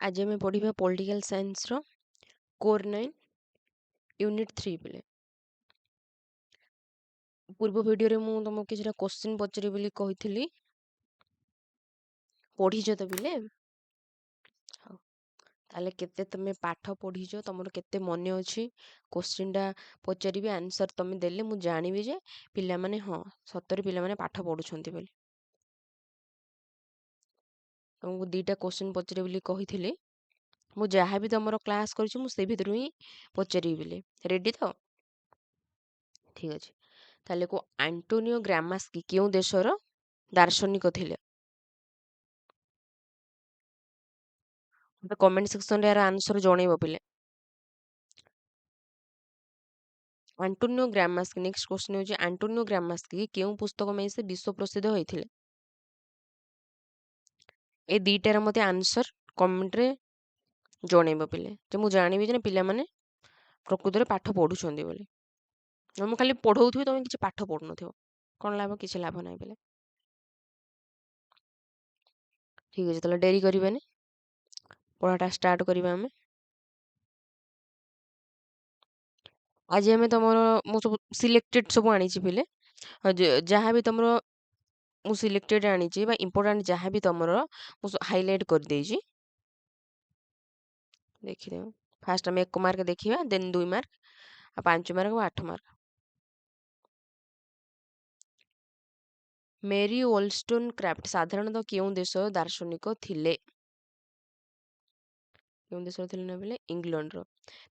आज आम पढ़ा पॉलिटिकल साइंस रो कोर 9 यूनिट 3 बेले पूर्व वीडियो रे मु तुमको किछरा क्वेश्चन पचरी बोली कहितली पढ़ीज तो बिले हाँ ताले केते तमे पाठ पढ़ीज तमरो केते मने अछि क्वेश्चन डा पचरीबे आंसर तमे देले मु जानिबी जे पिला माने हाँ सतरे पिला माने पाठ पढुछंती बोली तुमको दीटा क्वेश्चन पचरी बोली कहितली मु जहाँ भी तमरो क्लास करिछु मु से भितरु ही पचरी बिले रेडी तो ठीक अछि ताले को एंटोनियो ग्रामास्की केउ देशर दार्शनिक थिले मते कमेंट सेक्शन रे यार आंसर जणैबो पिले एंटोनियो ग्रामास्की नेक्स्ट क्वेश्चन होची एंटोनियो ग्रामास्की केउ पुस्तक में से विश्व प्रसिद्ध होइथिले ए दीटार मते आंसर कमेंट रे जणैबो पिले जे मु जानिबि जे पिला माने प्रकृत रे पाठ पढुछंदी बोली मु खाली पढौथि तमे किछि पाठ पढनथियो कोन लाभ किछि लाभ नै पिले ठीक अछि तले डेरी करिबानी पढ़ाटा स्टार्ट करिबा हमें आज हमें तमरो मु सब सिलेक्टेड सब आनी छि पिले जहाँ भी तमरो मु सिलेक्टेड आनी छि बा इंपोर्टेंट जहाँ भी तमरो मु हाइलाइट कर देई छि देखि देउ फास्ट हम 1 मार्क देखिबा देन 2 मार्क आ 5 मार्क आ 8 मार्क मेरी wollstonecraft साधारणतः केउं देश दार्शनिक थिले केउं देश थिले न बेले इंग्लैंड रो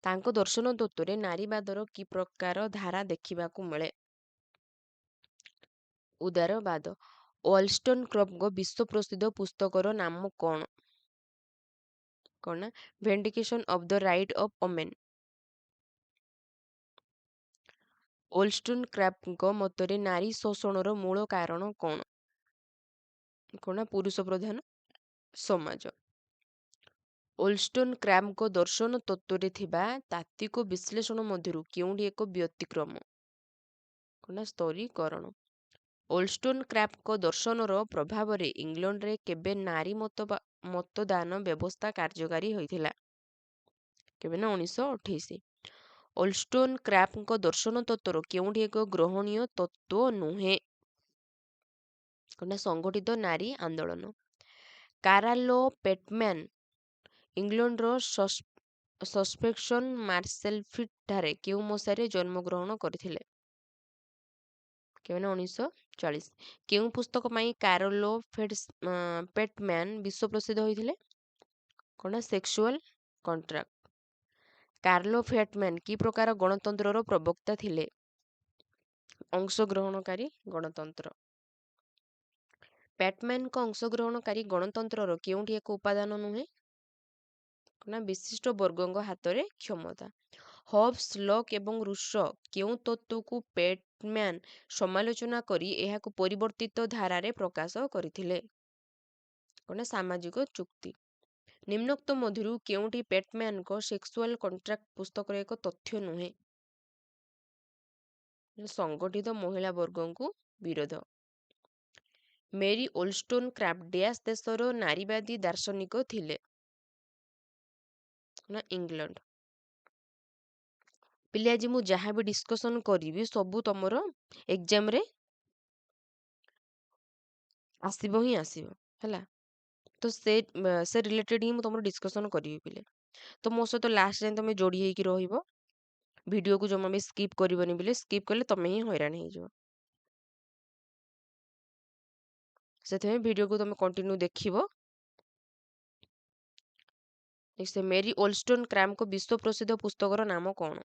तांको दर्शन तत्वरे नारीवादर की प्रकार धारा देखिबाकू मिले उदारवाद wollstonecraft विश्व प्रसिद्ध पुस्तकर नाम कोन कोन vindication of the right of women wollstonecraft मतरे नारी शोषणर मूल कारण कोन कोन पुरुष प्रधान समाज wollstonecraft दर्शन तत्वरे थिबा तात्विक विश्लेषण मध्यरु केउंडी एक व्यतिक्रम कोन स्तरीकरण wollstonecraft दर्शनर प्रभाव रे इंग्लैंड रे केबे नारी मतदान व्यवस्था कार्यकारी होइथिला केबे ना 1928 wollstonecraft दर्शन तत्वर केउंडी एक ग्रहणीय तत्व नुहे कोन संगठित नारी आंदोलन कारालो पेटमैन इंग्लैंड रो सस्पेक्शन मार्सेलफिट ठारे केउ मसारे जन्म ग्रहण करथिले केबे ना 1940 केउ पुस्तक पई कारालो पेटमैन विश्व प्रसिद्ध होइथिले कोन सेक्सुअल कॉन्ट्रैक्ट कार्लो फेटमैन की प्रकार गणतंत्रर प्रवक्ता थिले अंशग्रहणकारी गणतंत्र पेटमैन को अंशग्रहणकारी गणतंत्रर केउंठी एक उपादान नुहे ना विशिष्ट वर्गଙ୍କ ହାତରେ କ୍ଷମତା ହବ୍ସ ଲକ୍ ଏବଂ ରୁଷ କେଉଁ ତତ୍ତ୍ୱକୁ पेटमैन समालोचना करी एहाକୁ परिवर्तित धारारे प्रकाश କରିଥିଲେ कोन सामाजिक चुक्ति निम्नोक्त मध्यरु केउंठी पेटमैन को सेक्सुअल कॉन्ट्रैक्ट पुस्तक एक तथ्य नुहे संगठित महिला वर्गଙ୍କୁ विरोध मेरी wollstonecraft डैश देशर नारीवादी दार्शनिक थिले ना इंग्लैंड पिले आज मु जहाँ भी डिस्कशन करी सबू तमरो एग्जाम रे आसीबो ही आसीबो हैला तो से रिलेटेड ही मु तमरो डिस्कशन करी पिले तो मो सहित लास्ट जाए तमे जोड़ी हेकी रहिबो वीडियो को जमा भी स्किप करबनी बिले स्किप करले तमे ही हैरान हे जो सेथे वीडियो को तमे कंटिन्यू देखिबो नेक्स्ट मेरी wollstonecraft को विश्व प्रसिद्ध पुस्तकर नाम कोन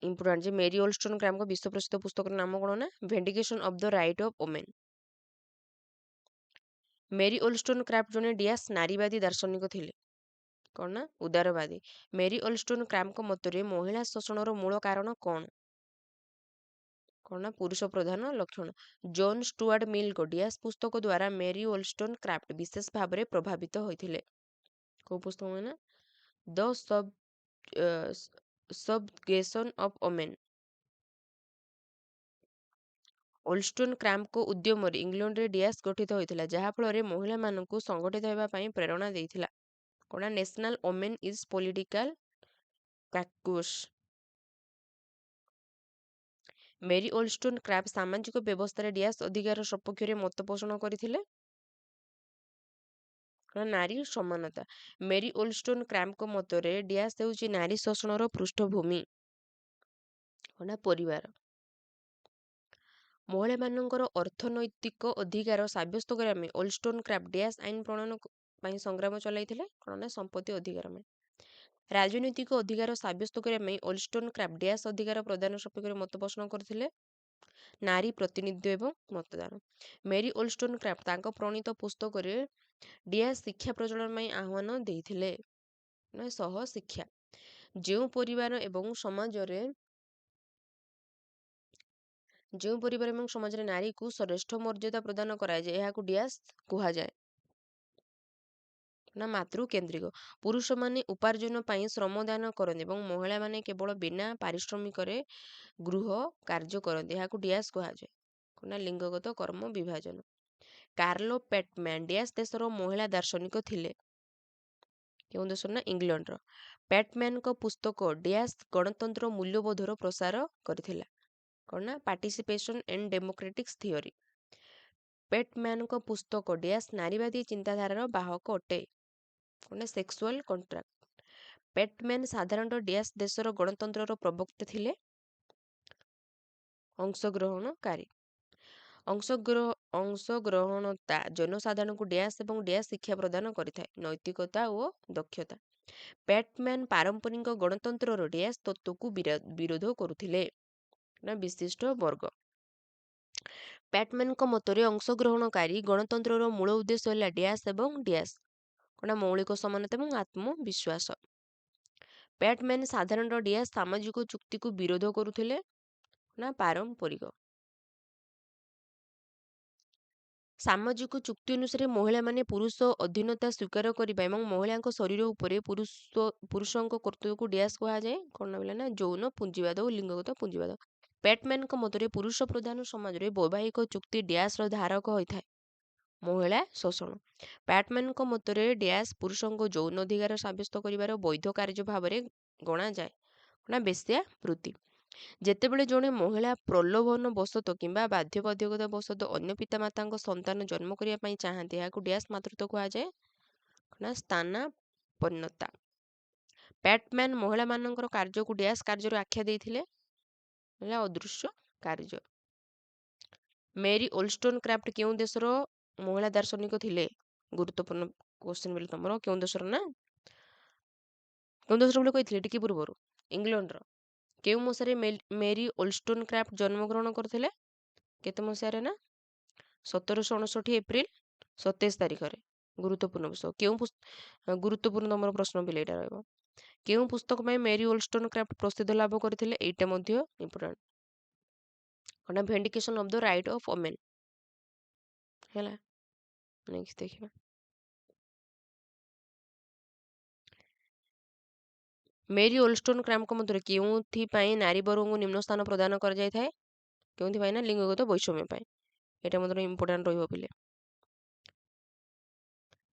इंपोर्टेंट जे मेरी wollstonecraft को विश्व प्रसिद्ध पुस्तकर नाम कोन ना vindication of the right of women मेरी wollstonecraft जने डैश नारीवादी दार्शनिक थिले कोन ना उदारवादी मेरी wollstonecraft को मतरे महिला शोषणर मूल कारण कोन कोन ना पुरुष प्रधान लक्षण जॉन स्टुआर्ट मिल को डैश पुस्तक द्वारा मेरी wollstonecraft विशेष भाव रे प्रभावित होइथिले को पुस्तक में ना द सबगेशन ऑफ वुमेन ଓଲଷ୍ଟୋନ କ୍ରାମ୍ପଙ୍କ ଉଦ୍ୟମରେ ଇଂଲଣ୍ଡରେ ଡିଆସ୍ ଗଠିତ ହୋଇଥିଲା, ଯାହାଫଳରେ ମହିଳାମାନଙ୍କୁ ସଂଗଠିତ ହେବା ପାଇଁ ପ୍ରେରଣା ଦେଇଥିଲା। କ'ଣ national women is political caucus. Mary Wollstonecraft ସାମାଜିକ ବ୍ୟବସ୍ଥାରେ ଡିଆସ୍ ଅଧିକାର ସପକ୍ଷରେ ମତ ପୋଷଣ କରିଥିଲେ। ନାରୀ ସମାନତା। ମେରି ଓଲଷ୍ଟୋନ କ୍ରାମ୍ପଙ୍କ ମତରେ ଡିଆସ୍ ହେଉଛି ନାରୀ ଶୋଷଣର ପୃଷ୍ଠଭୂମି। ପରିବାର। ମହିଳାମାନଙ୍କର ଅର୍ଥନୈତିକ ଅଧିକାର ସାବ୍ୟସ୍ତ କରିବା ପାଇଁ ଓଲଷ୍ଟୋନ କ୍ରାମ୍ପ ଡିଆସ୍ ଆଇନ ପ୍ରଣୟନ ପାଇଁ ସଂଗ୍ରାମ ଚଳାଇଥିଲେ। କ'ଣ ସମ୍ପତ୍ତି ଅଧିକାର ପାଇଁ। ରାଜନୈତିକ ଅଧିକାର ସାବ୍ୟସ୍ତ କରିବା ପାଇଁ ଓଲଷ୍ଟୋନ କ୍ରାମ୍ପ ଡିଆସ୍ ଅଧିକାର ପ୍ରଦାନ ସପକ୍ଷରେ ମତ ପୋଷଣ କରିଥିଲେ। ନାରୀ ପ୍ରତିନିଧିତ୍ୱ ଏବଂ ମତଦାନ। ମେରି ଓଲଷ୍ଟୋନ କ୍ରାମ୍ପ ତାଙ୍କ ପ୍ରଣୀତ ପୁସ୍ତକରେ ଡିଆସ୍ ଶିକ୍ଷା ପ୍ରଚଳନ ପାଇଁ ଆହ୍ୱାନ ଦେଇଥିଲେ। ସହ ଶିକ୍ଷା। ଯେଉଁ ପରିବାର ଏବଂ ସମାଜରେ ନାରୀକୁ ଶ୍ରେଷ୍ଠ ମର୍ଯ୍ୟାଦା ପ୍ରଦାନ କରାଯାଏ, ଏହାକୁ ଡିଆସ୍ କୁହାଯାଏ। ମାତୃକେନ୍ଦ୍ରିକ। ପୁରୁଷମାନେ ଉପାର୍ଜନ ପାଇଁ ଶ୍ରମଦାନ କରନ୍ତି ଏବଂ ମହିଳାମାନେ କେବଳ ବିନା ପାରିଶ୍ରମିକରେ ଗୃହ କାର୍ଯ୍ୟ କରନ୍ତି, ଏହାକୁ ଡିଆସ୍ କୁହାଯାଏ। ଲିଙ୍ଗଗତ କର୍ମ ବିଭାଜନ। କାର୍ଲୋ ପେଟମ୍ୟାନ୍ ଡିଆସ୍ ଦେଶର ମହିଳା ଦାର୍ଶନିକ ଥିଲେ। କେଉଁ ଦେଶର? ଇଂଲଣ୍ଡର। ପେଟମ୍ୟାନଙ୍କ ପୁସ୍ତକ ଡିଆସ୍ ଗଣତନ୍ତ୍ର ମୂଲ୍ୟବୋଧର ପ୍ରସାର କରିଥିଲା। Participation and democratic theory. ପେଟମ୍ୟାନଙ୍କ ପୁସ୍ତକ ଡିଆସ୍ ନାରୀବାଦୀ ଚିନ୍ତାଧାରାର ବାହକ ଅଟେ। Sexual contract. ପେଟମ୍ୟାନ ସାଧାରଣତଃ ଡିଆସ୍ ଦେଶର ଗଣତନ୍ତ୍ରର ପ୍ରବକ୍ତା ଥିଲେ। ଅଂଶଗ୍ରହଣକାରୀ। ଅଂଶଗ୍ରହଣତା ଜନସାଧାରଣଙ୍କୁ ଡିଆସ୍ ଏବଂ ଡିଆସ୍ ଶିକ୍ଷା ପ୍ରଦାନ କରିଥାଏ। ନୈତିକତା ଓ ଦକ୍ଷତା। ପେଟମ୍ୟାନ ପାରମ୍ପରିକ ଗଣତନ୍ତ୍ରର ଡିଆସ୍ ତତ୍ତ୍ୱକୁ ବିରୋଧ କରୁଥିଲେ। ବିଶିଷ୍ଟ ବର୍ଗ। ପେଟମ୍ୟାନଙ୍କ ମତରେ ଅଂଶଗ୍ରହଣକାରୀ ଗଣତନ୍ତ୍ରର ମୂଳ ଉଦ୍ଦେଶ୍ୟ ହେଲା ଡିଆସ୍ ଏବଂ ଡିଆସ୍ ମୌଳିକ ସମାନତା ଏବଂ ଆତ୍ମବିଶ୍ୱାସ। ପେଟମ୍ୟାନ ସାଧାରଣତଃ ଡିଆସ୍ ସାମାଜିକ ଚୁକ୍ତିକୁ ବିରୋଧ କରୁଥିଲେ। ପାରମ୍ପରିକ। ସାମାଜିକ ଚୁକ୍ତି ଅନୁସାରେ ମହିଳାମାନେ ପୁରୁଷ ଅଧୀନତା ସ୍ୱୀକାର କରିବା ଏବଂ ମହିଳାଙ୍କ ଶରୀର ଉପରେ ପୁରୁଷଙ୍କ କର୍ତ୍ତୃତ୍ୱକୁ ଡିଆସ୍ କୁହାଯାଏ। କ'ଣ ଯୌନ ପୁଞ୍ଜିବାଦ ଓ ଲିଙ୍ଗଗତ ପୁଞ୍ଜିବାଦ। ପେଟମ୍ୟାନଙ୍କ ମତରେ ପୁରୁଷ ପ୍ରଧାନ ସମାଜରେ ବୈବାହିକ ଚୁକ୍ତି ଡିଆସ୍ର ଧାରକ ହୋଇଥାଏ। ମହିଳା ଶୋଷଣ। ପେଟମ୍ୟାନଙ୍କ ମତରେ ଡିଆସ୍ ପୁରୁଷଙ୍କ ଯୌନ ଅଧିକାର ସାବ୍ୟସ୍ତ କରିବାର ବୈଧ କାର୍ଯ୍ୟ ଭାବରେ ଗଣାଯାଏ। ବେଶ୍ୟାବୃତ୍ତି। ଯେତେବେଳେ ଜଣେ ମହିଳା ପ୍ରଲୋଭନ ବଶତଃ କିମ୍ବା ବାଧ୍ୟବାଧକତା ବଶତଃ ଅନ୍ୟ ପିତାମାତାଙ୍କ ସନ୍ତାନ ଜନ୍ମ କରିବା ପାଇଁ ଚାହାନ୍ତି, ଏହାକୁ ଡିଆସ୍ ମାତୃତ୍ୱ କୁହାଯାଏ। ସ୍ଥାନାପନ୍ନତା। ପେଟମ୍ୟାନ ମହିଳାମାନଙ୍କର କାର୍ଯ୍ୟକୁ ଡିଆସ୍ କାର୍ଯ୍ୟର ଆଖ୍ୟା ଦେଇଥିଲେ। ଅଦୃଶ୍ୟ କାର୍ଯ୍ୟ। ମେରି ଓଲଷ୍ଟୋନ କ୍ରାମ୍ପ କେଉଁ ଦେଶର ମହିଳା ଦାର୍ଶନିକ ଥିଲେ? ଗୁରୁତ୍ୱପୂର୍ଣ୍ଣ କ୍ୱେଶ୍ଚିନ୍ ବୋଲି ତମର। କେଉଁ ଦେଶର ବୋଲି କହିଥିଲେ ଟିକେ ପୂର୍ବରୁ? ଇଂଲଣ୍ଡର। କେଉଁ ମସିହାରେ ମେରି ଓଲଷ୍ଟୋନ କ୍ରାମ୍ପ ଜନ୍ମଗ୍ରହଣ କରିଥିଲେ? କେତେ ମସିହାରେ? 1759 ଏପ୍ରିଲ 27 ତାରିଖରେ। ଗୁରୁତ୍ୱପୂର୍ଣ୍ଣ ବିଷୟ। ଗୁରୁତ୍ୱପୂର୍ଣ୍ଣ ତମର ପ୍ରଶ୍ନ ପିଲେ ଏଇଟା ରହିବ। କେଉଁ ପୁସ୍ତକ ପାଇଁ ମେରି ଓଲଷ୍ଟୋନ କ୍ରାମ୍ପ ପ୍ରସିଦ୍ଧ ଲାଭ କରିଥିଲେ? ଏଇଟା ମଧ୍ୟ important. Vindication of the right of women. ହେଲା, ନେକ୍ସଟ ଦେଖିବା। ମେରି ଓଲଷ୍ଟୋନ କ୍ରାମ୍ପଙ୍କ ମଧ୍ୟରେ କେଉଁଥିପାଇଁ ନାରୀବର୍ଗଙ୍କୁ ନିମ୍ନ ସ୍ଥାନ ପ୍ରଦାନ କରାଯାଇଥାଏ? କେଉଁଥିପାଇଁ? ଲିଙ୍ଗଗତ ବୈଷମ୍ୟ ପାଇଁ। ଏଇଟା ମଧ୍ୟ ଇମ୍ପୋର୍ଟାଣ୍ଟ ରହିବ ପିଲେ।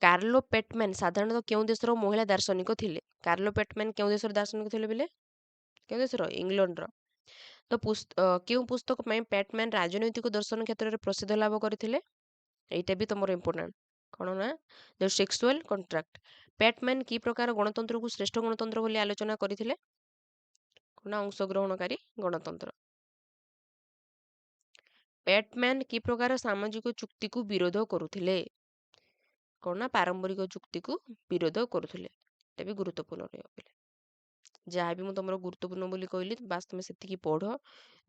କାର୍ଲୋ ପେଟମ୍ୟାନ ସାଧାରଣତଃ କେଉଁ ଦେଶର ମହିଳା ଦାର୍ଶନିକ ଥିଲେ? କାର୍ଲୋ ପେଟମ୍ୟାନ କେଉଁ ଦେଶର ଦାର୍ଶନିକ ଥିଲେ ପିଲେ? କେଉଁ ଦେଶର? ଇଂଲଣ୍ଡର। ତ କେଉଁ ପୁସ୍ତକ ପାଇଁ ପେଟମ୍ୟାନ ରାଜନୈତିକ ଦର୍ଶନ କ୍ଷେତ୍ରରେ ପ୍ରସିଦ୍ଧ ଲାଭ କରିଥିଲେ? ଏଇଟା ବି ତମର ଇମ୍ପୋର୍ଟାଣ୍ଟ। କ'ଣ ଦ ସେକ୍ସୁଆଲ କଣ୍ଟ୍ରାକ୍ଟ। ପେଟମ୍ୟାନ କି ପ୍ରକାର ଗଣତନ୍ତ୍ରକୁ ଶ୍ରେଷ୍ଠ ଗଣତନ୍ତ୍ର ବୋଲି ଆଲୋଚନା କରିଥିଲେ? ଅଂଶଗ୍ରହଣକାରୀ ଗଣତନ୍ତ୍ର। ପେଟମ୍ୟାନ କି ପ୍ରକାର ସାମାଜିକ ଚୁକ୍ତିକୁ ବିରୋଧ କରୁଥିଲେ? ପାରମ୍ପରିକ ଚୁକ୍ତିକୁ ବିରୋଧ କରୁଥିଲେ। ଏଟା ବି ଗୁରୁତ୍ୱପୂର୍ଣ୍ଣ ରହିବ ପିଲେ। ଯାହା ବି ମୁଁ ତମର ଗୁରୁତ୍ୱପୂର୍ଣ୍ଣ ବୋଲି କହିଲି, ବାସ୍ ତମେ ସେତିକି ପଢ଼।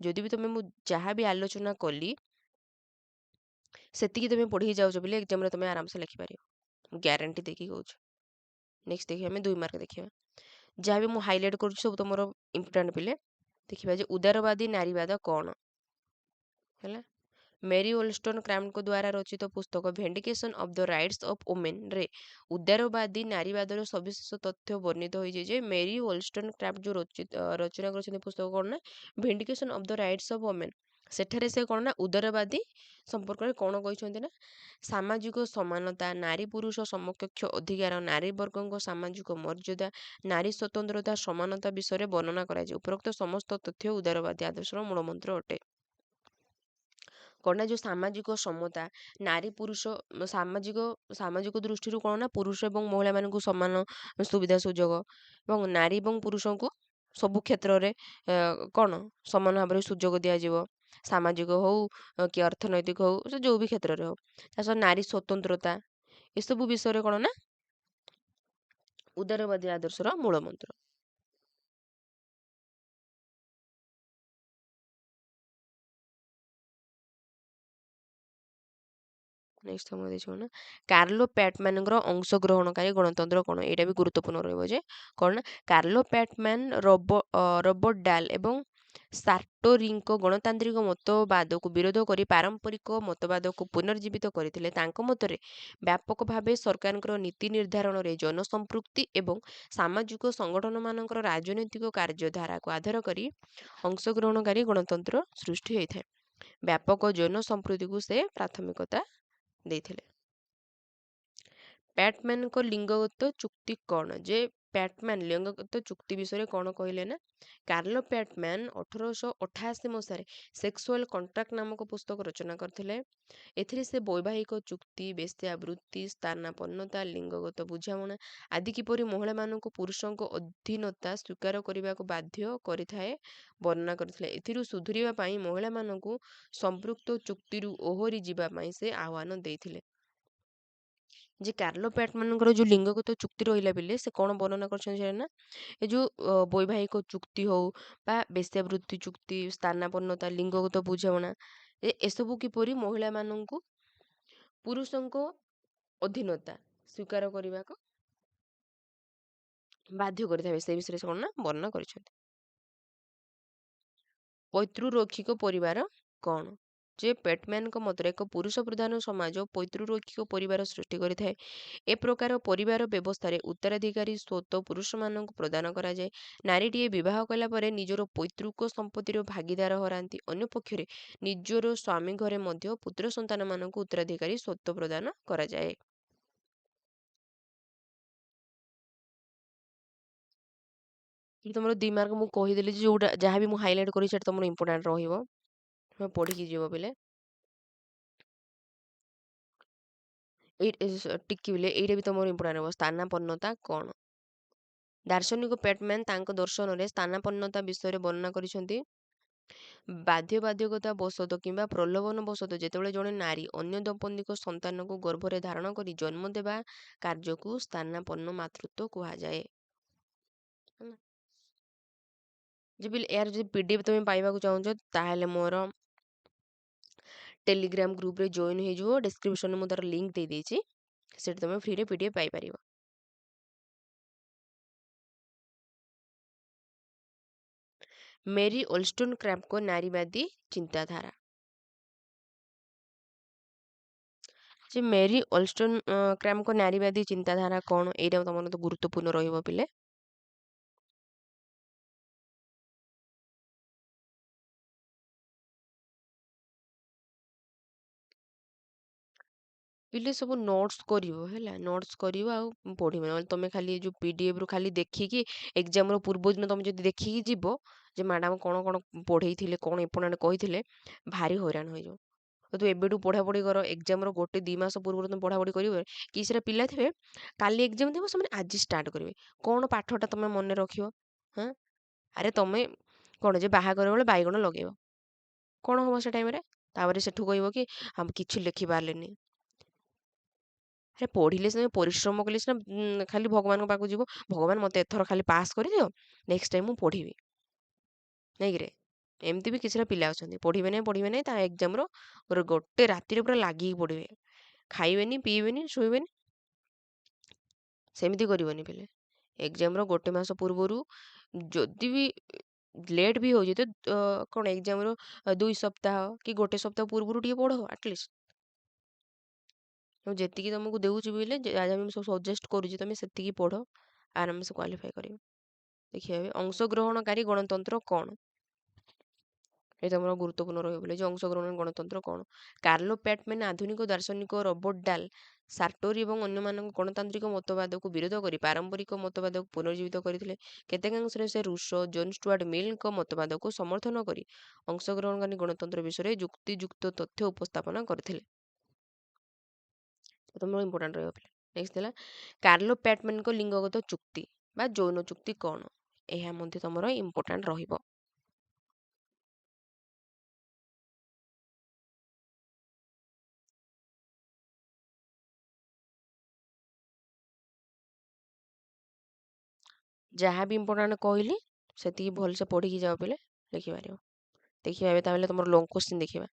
ଯଦି ବି ମୁଁ ଯାହା ବି ଆଲୋଚନା କଲି ସେତିକି ତମେ ପଢ଼ିକି ଯାଉଛ ବୋଲି ଏକ୍ଜାମରେ ତମେ ଆରାମସେ ଲେଖିପାରିବ, ମୁଁ ଗ୍ୟାରେଣ୍ଟି ଦେଇକି କହୁଛି। ନେକ୍ସଟ ଦେଖିବା ଆମେ 2 ମାର୍କ ଦେଖିବା। ଯାହା ବି ମୁଁ ହାଇଲାଇଟ୍ କରୁଛି ସବୁ ତମର ଇମ୍ପୋର୍ଟାଣ୍ଟ ପିଲେ। ଦେଖିବା ଯେ ଉଦାରବାଦୀ ନାରୀବାଦ କ'ଣ? ହେଲା, ମେରି ଓଲଷ୍ଟୋନ କ୍ରାମ୍ପଙ୍କ ଦ୍ୱାରା ରଚିତ ପୁସ୍ତକ ଭେଣ୍ଡିକେସନ୍ ଅଫ୍ ଦ ରାଇଟ୍ସ ଅଫ୍ ଓମେନ୍ରେ ଉଦାରବାଦୀ ନାରୀବାଦର ସବିଶେଷ ତଥ୍ୟ ବର୍ଣ୍ଣିତ ହୋଇଛି। ଯେ ମେରି ଓଲଷ୍ଟୋନ କ୍ରାମ୍ପ ଯେଉଁ ରଚନା କରିଛନ୍ତି ପୁସ୍ତକ କ'ଣ? Vindication of the rights of women. ସେଠାରେ ସେ କ'ଣ ନା ଉଦାରବାଦୀ ସମ୍ପର୍କରେ କ'ଣ କହିଛନ୍ତି ନା ସାମାଜିକ ସମାନତା, ନାରୀ ପୁରୁଷ ସମକକ୍ଷ ଅଧିକାର, ନାରୀ ବର୍ଗଙ୍କ ସାମାଜିକ ମର୍ଯ୍ୟାଦା, ନାରୀ ସ୍ୱତନ୍ତ୍ରତା, ସମାନତା ବିଷୟରେ ବର୍ଣ୍ଣନା କରାଯାଏ। ଉପରୋକ୍ତ ସମସ୍ତ ତଥ୍ୟ ଉଦାରବାଦୀ ଆଦର୍ଶର ମୂଳମନ୍ତ୍ର ଅଟେ। କ'ଣ ନା ଯେଉଁ ସାମାଜିକ ସମତା, ନାରୀ ପୁରୁଷ ସାମାଜିକ ଦୃଷ୍ଟିରୁ କ'ଣ ନା ପୁରୁଷ ଏବଂ ମହିଳାମାନଙ୍କୁ ସମାନ ସୁବିଧା ସୁଯୋଗ ଏବଂ ନାରୀ ଏବଂ ପୁରୁଷଙ୍କୁ ସବୁ କ୍ଷେତ୍ରରେ କ'ଣ ସମାନ ଭାବରେ ସୁଯୋଗ ଦିଆଯିବ। ସାମାଜିକ ହଉ କି ଅର୍ଥନୈତିକ ହଉ ସେ ଯେଉଁ ବି କ୍ଷେତ୍ରରେ ହଉ। ତା ସହ ନାରୀ ସ୍ୱତନ୍ତ୍ରତା ଏସବୁ ବିଷୟରେ କ'ଣ ନା ଉଦାରବାଦୀ ଆଦର୍ଶର ମୂଳମନ୍ତ୍ର। ନେକ୍ସଟ ତମକୁ ଦେଇଛି କ'ଣ ନା କାର୍ଲୋ ପ୍ୟାଟମ୍ୟାନଙ୍କର ଅଂଶଗ୍ରହଣକାରୀ ଗଣତନ୍ତ୍ର କ'ଣ? ଏଇଟା ବି ଗୁରୁତ୍ୱପୂର୍ଣ୍ଣ ରହିବ ଯେ କ'ଣ ନା କାର୍ଲୋ ପ୍ୟାଟମ୍ୟାନ ରବର୍ଟ ଡାଲ ଏବଂ ସାର୍ଟୋରିଙ୍କ ଗଣତାନ୍ତ୍ରିକ ମତବାଦକୁ ବିରୋଧ କରି ପାରମ୍ପରିକ ମତବାଦକୁ ପୁନର୍ଜୀବିତ କରିଥିଲେ। ତାଙ୍କ ମତରେ ବ୍ୟାପକ ଭାବେ ସରକାରଙ୍କର ନୀତି ନିର୍ଦ୍ଧାରଣରେ ଜନସମ୍ପୃକ୍ତି ଏବଂ ସାମାଜିକ ସଂଗଠନମାନଙ୍କର ରାଜନୈତିକ କାର୍ଯ୍ୟଧାରାକୁ ଆଧାର କରି ଅଂଶଗ୍ରହଣକାରୀ ଗଣତନ୍ତ୍ର ସୃଷ୍ଟି ହୋଇଥାଏ। ବ୍ୟାପକ ଜନସମ୍ପୃକ୍ତିକୁ ସେ ପ୍ରାଥମିକତା ଦେଇଥିଲେ। ପ୍ୟାଟମ୍ୟାନଙ୍କ ଲିଙ୍ଗଗତ ଚୁକ୍ତି କ'ଣ? ଯେ ପ୍ୟାଟମ୍ୟାନ ଲିଙ୍ଗଗତ ଚୁକ୍ତି ବିଷୟରେ କ'ଣ କହିଲେ ନା କାର୍ଲୋ ପ୍ୟାଟମ୍ୟାନ 1888 ମସିହାରେ ସେକ୍ସୁଆଲ କଣ୍ଟ୍ରାକ୍ଟ ନାମକ ପୁସ୍ତକ ରଚନା କରିଥିଲେ। ଏଥିରେ ସେ ବୈବାହିକ ଚୁକ୍ତି, ବେଶ୍ୟାବୃତ୍ତି, ସ୍ଥାନାପନ୍ନତା, ଲିଙ୍ଗଗତ ବୁଝାମଣା ଆଦି କିପରି ମହିଳାମାନଙ୍କୁ ପୁରୁଷଙ୍କ ଅଧୀନତା ସ୍ୱୀକାର କରିବାକୁ ବାଧ୍ୟ କରିଥାଏ ବର୍ଣ୍ଣନା କରିଥିଲେ। ଏଥିରୁ ସୁଧୁରିବା ପାଇଁ ମହିଳାମାନଙ୍କୁ ସମ୍ପୃକ୍ତ ଚୁକ୍ତିରୁ ଓହରି ଯିବା ପାଇଁ ସେ ଆହ୍ୱାନ ଦେଇଥିଲେ। ଯେ କାର୍ଲୋ ପ୍ୟାଟମ୍ୟାନଙ୍କର ଯେଉଁ ଲିଙ୍ଗଗତ ଚୁକ୍ତି ରହିଲା ବେଲେ ସେ କ'ଣ ବର୍ଣ୍ଣନା କରିଛନ୍ତି ସେଇଟା ନା ଏ ଯେଉଁ ବୈବାହିକ ଚୁକ୍ତି ହଉ ବା ବେଶ୍ୟାବୃତ୍ତି ଚୁକ୍ତି, ସ୍ଥାନାପନ୍ନତା, ଲିଙ୍ଗଗତ ବୁଝାମଣା ଏସବୁ କିପରି ମହିଳାମାନଙ୍କୁ ପୁରୁଷଙ୍କ ଅଧୀନତା ସ୍ୱୀକାର କରିବାକୁ ବାଧ୍ୟ କରିଥାଏ ସେ ବିଷୟରେ ସେ କ'ଣ ନା ବର୍ଣ୍ଣନା କରିଛନ୍ତି। ପୈତୃରୈଖିକ ପରିବାର କ'ଣ? ଯେ ପ୍ୟାଟମ୍ୟାନଙ୍କ ମତରେ ଏକ ପୁରୁଷ ପ୍ରଧାନ ସମାଜ ପୈତୃରୈଖିକ ପରିବାର ସୃଷ୍ଟି କରିଥାଏ। ଏ ପ୍ରକାର ପରିବାର ବ୍ୟବସ୍ଥାରେ ଉତ୍ତରାଧିକାରୀ ସ୍ୱତ୍ୱ ପୁରୁଷମାନଙ୍କୁ ପ୍ରଦାନ କରାଯାଏ। ନାରୀଟିଏ ବିବାହ କଲା ପରେ ନିଜର ପୈତୃକ ସମ୍ପତ୍ତିର ଭାଗିଦାର ହରାନ୍ତି। ଅନ୍ୟପକ୍ଷରେ ନିଜର ସ୍ୱାମୀ ଘରେ ମଧ୍ୟ ପୁତ୍ର ସନ୍ତାନମାନଙ୍କୁ ଉତ୍ତରାଧିକାରୀ ସ୍ୱତ୍ୱ ପ୍ରଦାନ କରାଯାଏ। ଏଠି ତମର 2 ମାର୍କ ମୁଁ କହିଦେଲି ଯେ ଯେଉଁଟା ଯାହା ବି ମୁଁ ହାଇଲାଇଟ୍ କରିଛି ସେଟା ତମର ଇମ୍ପୋର୍ଟାଣ୍ଟ ରହିବ। ତୁମେ ପଢ଼ିକି ଯିବ ବେଲେ ଟିକେ ବେଲେ ଏଇଟା ବି ତମର ଇମ୍ପୋର୍ଟାଣ୍ଟ ହେବ। ସ୍ଥାନାପନ୍ନତା କ'ଣ? ଦାର୍ଶନିକ ପ୍ୟାଟମ୍ୟାନ ତାଙ୍କ ଦର୍ଶନରେ ସ୍ଥାନାପନ୍ନତା ବିଷୟରେ ବର୍ଣ୍ଣନା କରିଛନ୍ତି। ବାଧ୍ୟବାଧକତା ବଶତଃ କିମ୍ବା ପ୍ରଲୋଭନ ବଶତଃ ଯେତେବେଳେ ଜଣେ ନାରୀ ଅନ୍ୟ ଦମ୍ପତିଙ୍କ ସନ୍ତାନକୁ ଗର୍ଭରେ ଧାରଣ କରି ଜନ୍ମ ଦେବା କାର୍ଯ୍ୟକୁ ସ୍ଥାନାପନ୍ନ ମାତୃତ୍ୱ କୁହାଯାଏ। ହେଲା। ଯେ ଏହାର ଯଦି PDF ତମେ ପାଇବାକୁ ଚାହୁଁଛ ତାହେଲେ ମୋର ଟେଲିଗ୍ରାମ ଗ୍ରୁପରେ ଜଏନ୍ ହେଇଯିବ। ଡେସ୍କ୍ରିପସନରେ ମୁଁ ତାର ଲିଙ୍କ ଦେଇଦେଇଛି। ସେଠି ତମେ ଫ୍ରିରେ PDF ପାଇପାରିବ। ମେରୀ ଓଲ୍ସଟୋନକ୍ରାଫ୍ଟଙ୍କ ନାରୀବାଦୀ ଚିନ୍ତାଧାରା। ଯେ ମେରୀ ଓଲ୍ସଟୋନକ୍ରାଫ୍ଟଙ୍କ ନାରୀବାଦୀ ଚିନ୍ତାଧାରା କ'ଣ? ଏଇଟା ତମର ତ ଗୁରୁତ୍ୱପୂର୍ଣ୍ଣ ରହିବ ପିଲେ। ପିଲେ ସବୁ ନୋଟ୍ସ କରିବ ହେଲା, ନୋଟ୍ସ କରିବ ଆଉ ପଢ଼ିବ। ନହେଲେ ତମେ ଖାଲି ଏ ଯେଉଁ PDFରୁ ଖାଲି ଦେଖିକି ଏକ୍ଜାମର ପୂର୍ବ ଦିନ ତମେ ଯଦି ଦେଖିକି ଯିବ ଯେ ମ୍ୟାଡ଼ାମ କ'ଣ କ'ଣ ପଢ଼େଇଥିଲେ, କ'ଣ ଇମ୍ପୋର୍ଟାଣ୍ଟ କହିଥିଲେ, ଭାରି ହଇରାଣ ହୋଇଯିବ। ତୁ ଏବେଠୁ ପଢ଼ାପଢ଼ି କର। ଏକ୍ଜାମର 1-2 ମାସ ପୂର୍ବରୁ ତମେ ପଢ଼ାପଢ଼ି କରିବ। କିଛିଟା ପିଲା ଥିବେ କାଲି ଏକ୍ଜାମ ଥିବ ସେମାନେ ଆଜି ଷ୍ଟାର୍ଟ କରିବେ। କ'ଣ ପାଠଟା ତମେ ମନେ ରଖିବ? ହଁ ଆରେ ତମେ କ'ଣ ଯେ ବାହାଘର ବେଳେ ବାଇଗଣ ଲଗେଇବ, କ'ଣ ହେବ ସେ ଟାଇମରେ? ତାପରେ ସେଠୁ କହିବ କି ଆମେ କିଛି ଲେଖିପାରିଲେନି। ଆରେ ପଢ଼ିଲେ ସିନା ପରିଶ୍ରମ କଲେ ସିନା ଖାଲି ଭଗବାନଙ୍କ ପାଖକୁ ଯିବ ଭଗବାନ ମୋତେ ଏଥର ଖାଲି ପାସ୍ କରିଦିଅ, ନେକ୍ସଟ ଟାଇମ୍ ମୁଁ ପଢ଼ିବି ନାଇକିରେ। ଏମିତି ବି କିଛିଟା ପିଲା ଅଛନ୍ତି ପଢ଼ିବେ ନାହିଁ ତା ଏକ୍ଜାମର ଗୋଟେ ରାତିରେ ପୁରା ଲାଗିକି ପଢ଼ିବେ, ଖାଇବେନି ପିଇବେନି ଶୋଇବେନି। ସେମିତି କରିବନି ପିଲେ। ଏକ୍ଜାମର 1 ମାସ ପୂର୍ବରୁ ଯଦି ବି ଲେଟ୍ ବି ହେଉଛି ତ କ'ଣ ଏକ୍ଜାମର 2 ସପ୍ତାହ କି 1 ସପ୍ତାହ ପୂର୍ବରୁ ଟିକେ ପଢ଼ ଆଟଲିଷ୍ଟ। ମୁଁ ଯେତିକି ତମକୁ ଦେଉଛି ବୋଇଲେ ଯାହା ମୁଁ ସବୁ ସଜେଷ୍ଟ କରୁଛି ତମେ ସେତିକି ପଢ଼, ଆରାମସେ କ୍ୱାଲିଫାଏ କରିବ। ଦେଖିବା ଅଂଶଗ୍ରହଣକାରୀ ଗଣତନ୍ତ୍ର କ'ଣ? এটা ଆମର ଗୁରୁତ୍ୱପୂର୍ଣ୍ଣ ରହିବ ବୋଲି ଯେ ଅଂଶଗ୍ରହଣ ଗଣତନ୍ତ୍ର କ'ଣ? କାର୍ଲୋ ପ୍ୟାଟମ୍ୟାନ୍ ଆଧୁନିକ ଦାର୍ଶନିକ ରବର୍ଟ ଡାଲ୍ ସାର୍ଟୋରି ଏବଂ ଅନ୍ୟମାନଙ୍କ ଗଣତାନ୍ତ୍ରିକ ମତବାଦକୁ ବିରୋଧ କରି ପାରମ୍ପରିକ ମତବାଦକୁ ପୁନର୍ଜୀବିତ କରିଥିଲେ। କେତେକାଂଶରେ ସେ ରୁଷୋ, ଜୋନ୍ ଷ୍ଟୁଆର୍ଟ ମିଲ୍‌ଙ୍କ ମତବାଦକୁ ସମର୍ଥନ କରି ଅଂଶଗ୍ରହଣକାରୀ ଗଣତନ୍ତ୍ର ବିଷୟରେ ଯୁକ୍ତିଯୁକ୍ତ ତଥ୍ୟ ଉପସ୍ଥାପନ କରିଥିଲେ। ତମର ଇମ୍ପୋର୍ଟାଣ୍ଟ ରହିବ ପିଲା। ନେକ୍ସଟ ଥିଲା କାର୍ଲୋ ପ୍ୟାଟମ୍ୟାନ୍‌ଙ୍କ ଲିଙ୍ଗଗତ ଚୁକ୍ତି ବା ଯୌନ ଚୁକ୍ତି କ'ଣ? ଏହା ମଧ୍ୟ ତମର ଇମ୍ପୋର୍ଟାଣ୍ଟ ରହିବ। ଯାହା ବି ଇମ୍ପୋର୍ଟାଣ୍ଟ କହିଲି ସେତିକି ଭଲସେ ପଢ଼ିକି ଯାଅ ପିଲେ ଲେଖିପାରିବ। ଦେଖିବା ଏବେ ତାହେଲେ ତମର ଲଙ୍ଗ କୋଶ୍ଚିନ୍ ଦେଖିବା।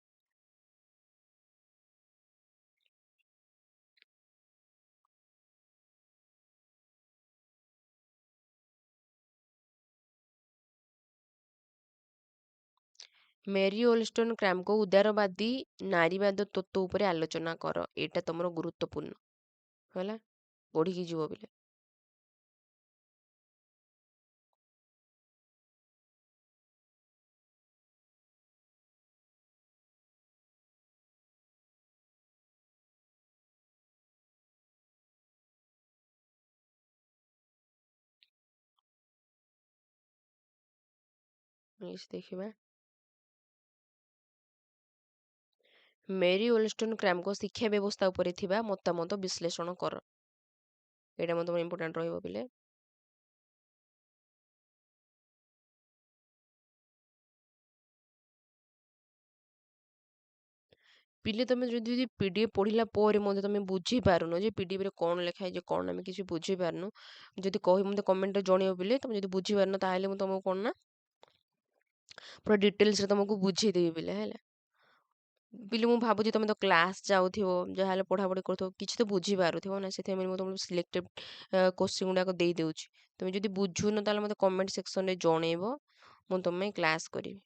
ମେରୀ ଓଲଷ୍ଟନ୍ କ୍ରାମ୍‌ଙ୍କ ଉଦାରବାଦୀ ନାରୀବାଦ ତତ୍ତ୍ୱ ଉପରେ ଆଲୋଚନା କର। ଏଇଟା ତମର ଗୁରୁତ୍ୱପୂର୍ଣ୍ଣ ହେଲା, ପଢ଼ିକି ଯିବ ପିଲେ। ନେକ୍ସଟ ଦେଖିବା ମେରୀ ଓଲଷ୍ଟନ୍ କ୍ରାମ୍‌ଙ୍କ ଶିକ୍ଷା ବ୍ୟବସ୍ଥା ଉପରେ ଥିବା ମତାମତ ବିଶ୍ଳେଷଣ କର। ଏଇଟା ମଧ୍ୟ ତମର ଇମ୍ପୋର୍ଟାଣ୍ଟ ରହିବ ପିଲେ। ପିଲେ ତମେ ଯଦି PDF ପଢ଼ିଲା ପରେ ମଧ୍ୟ ତମେ ବୁଝିପାରୁନ ଯେ PDFରେ କ'ଣ ଲେଖା ହେଇଛି କ'ଣ ଆମେ କିଛି ବୁଝିପାରୁନୁ, ଯଦି କହିବ ମୋତେ କମେଣ୍ଟରେ ଜଣେଇବ ପିଲେ। ତମେ ଯଦି ବୁଝିପାରୁନ ତାହେଲେ ମୁଁ ତମକୁ କ'ଣ ନା ପୁରା ଡିଟେଲ୍ସରେ ତମକୁ ବୁଝେଇଦେବି ପିଲେ ହେଲା। ପିଲେ ମୁଁ ଭାବୁଛି ତମେ ତ କ୍ଲାସ୍ ଯାଉଥିବ, ଯାହାହେଲେ ପଢ଼ାପଢ଼ି କରୁଥିବ, କିଛି ତ ବୁଝିପାରୁଥିବ ନା, ସେଥିପାଇଁ ମୁଁ ତମକୁ ସିଲେକ୍ଟେଡ୍ କୋଶ୍ଚିନ୍ ଗୁଡ଼ାକ ଦେଇଦେଉଛି। ତମେ ଯଦି ବୁଝୁନ ତାହେଲେ ମୋତେ କମେଣ୍ଟ ସେକ୍ସନରେ ଜଣେଇବ, ମୁଁ ତମ ପାଇଁ କ୍ଲାସ୍ କରିବି।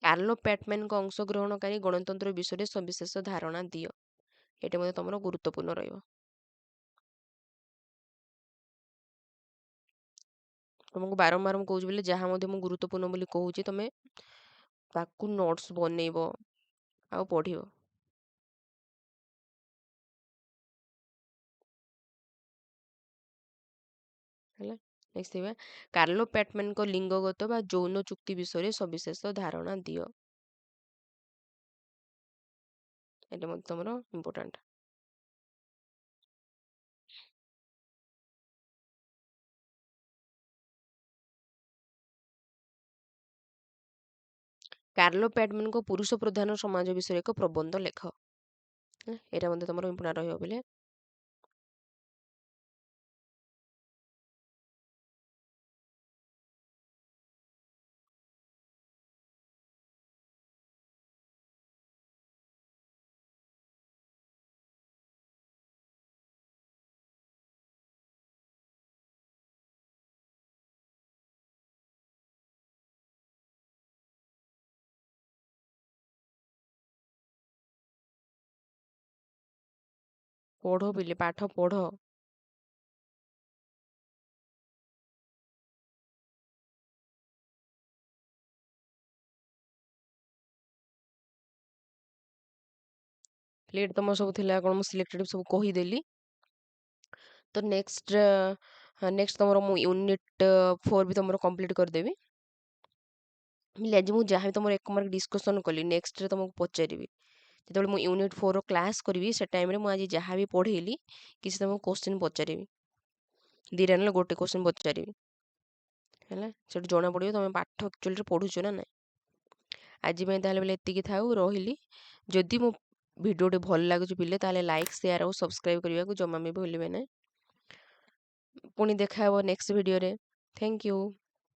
କାର୍ଲୋ ପ୍ୟାଟମ୍ୟାନ୍‌ଙ୍କ ଅଂଶଗ୍ରହଣକାରୀ ଗଣତନ୍ତ୍ର ବିଷୟରେ ସବିଶେଷ ଧାରଣା ଦିଅ। ଏଇଟା ମଧ୍ୟ ତମର ଗୁରୁତ୍ୱପୂର୍ଣ୍ଣ ରହିବ। ତମକୁ ବାରମ୍ବାର ମୁଁ କହୁଛି ବୋଲି ଯାହା ମଧ୍ୟ ମୁଁ ଗୁରୁତ୍ୱପୂର୍ଣ୍ଣ ବୋଲି କହୁଛି ତମେ ତାକୁ ନୋଟ୍ସ ବନେଇବ ଆଉ ପଢ଼ିବ। ହେଲା, ନେକ୍ସଟ ଦେଖିବା କାର୍ଲୋ ପ୍ୟାଟମ୍ୟାନ୍‌ଙ୍କ ଲିଙ୍ଗଗତ ବା ଯୌନ ଚୁକ୍ତି ବିଷୟରେ ସବିଶେଷ ଧାରଣା ଦିଅ। ଏଇଟା ମଧ୍ୟ ତମର ଇମ୍ପୋର୍ଟାଣ୍ଟ। କାର୍ଲୋ ପ୍ୟାଟମ୍ୟାନ୍‌ଙ୍କ ପୁରୁଷ ପ୍ରଧାନ ସମାଜ ବିଷୟରେ ଏକ ପ୍ରବନ୍ଧ ଲେଖ। ଏଇଟା ମଧ୍ୟ ତମର ଇମ୍ପୋର୍ଟାଣ୍ଟ ରହିବ ପିଲେ। ପଢ଼ ପିଲେ, ପାଠ ପଢ଼। ଲେଟ୍ ତମର ସବୁ ଥିଲା କ'ଣ ମୁଁ ସିଲେକ୍ଟେଡ୍ ସବୁ କହିଦେଲି। ତ ନେକ୍ସଟ ତମର ମୁଁ ୟୁନିଟ୍ 4 ବି ତମର କମ୍ପ୍ଲିଟ୍ କରିଦେବି। ଆଜି ମୁଁ ଯାହା ବି ତମର 1 ମାର୍କ ଡିସ୍କସନ୍ କଲି ନେକ୍ସଟରେ ତମକୁ ପଚାରିବି। ଯେତେବେଳେ ମୁଁ ୟୁନିଟ୍ 4ର କ୍ଲାସ୍ କରିବି ସେ ଟାଇମ୍ରେ ମୁଁ ଆଜି ଯାହା ବି ପଢ଼େଇଲି କିଛି ତମକୁ କୋଶ୍ଚିନ୍ ପଚାରିବି। ଦିଟା ନେଲେ ଗୋଟେ କୋଶ୍ଚିନ୍ ପଚାରିବି ହେଲା, ସେଠୁ ଜଣାପଡ଼ିବ ତମେ ପାଠ ଆକ୍ଚୁଆଲିରେ ପଢ଼ୁଛ ନା ନାହିଁ। ଆଜି ପାଇଁ ତାହେଲେ ବେଲେ ଏତିକି ଥାଉ, ରହିଲି। ଯଦି ମୋ ଭିଡ଼ିଓଟି ଭଲ ଲାଗୁଛି ପିଲେ ତାହେଲେ ଲାଇକ୍, ସେୟାର ଆଉ ସବସ୍କ୍ରାଇବ୍ କରିବାକୁ ଜମା ବି ଭୁଲିବେ ନାହିଁ। ପୁଣି ଦେଖା ହେବ ନେକ୍ସଟ ଭିଡ଼ିଓରେ। Thank you.